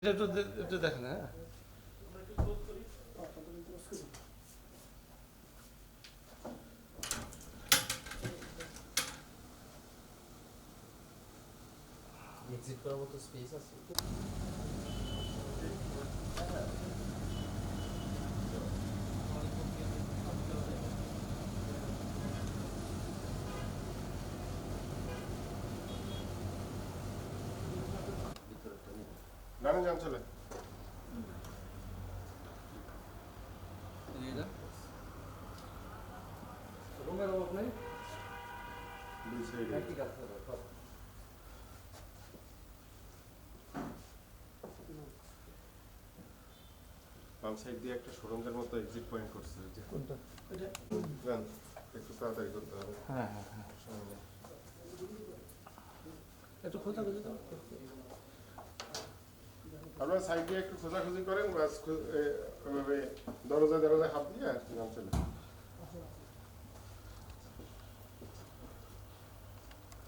এটা একটু দেখেন। হ্যাঁ, এক্সিট করার মতো স্পেস আছে? গানে যান চলে রুমের অভাব নেই। দুই সাইডে বাম সাইড দিয়ে একটা সরঞ্জার মতো এক্সিট পয়েন্ট করছে যে কোনটা? এটা যান একটু তাড়াতাড়ি করতে হবে। হ্যাঁ হ্যাঁ হ্যাঁ, সময় নেই। একটু খোঁজা খুঁজে দাও। আপনারা সাইড দিয়ে একটু খোঁজাখুঁজি করেন বাস ওইভাবে দরজায় দরজায় হাত দিয়ে আর যান চলে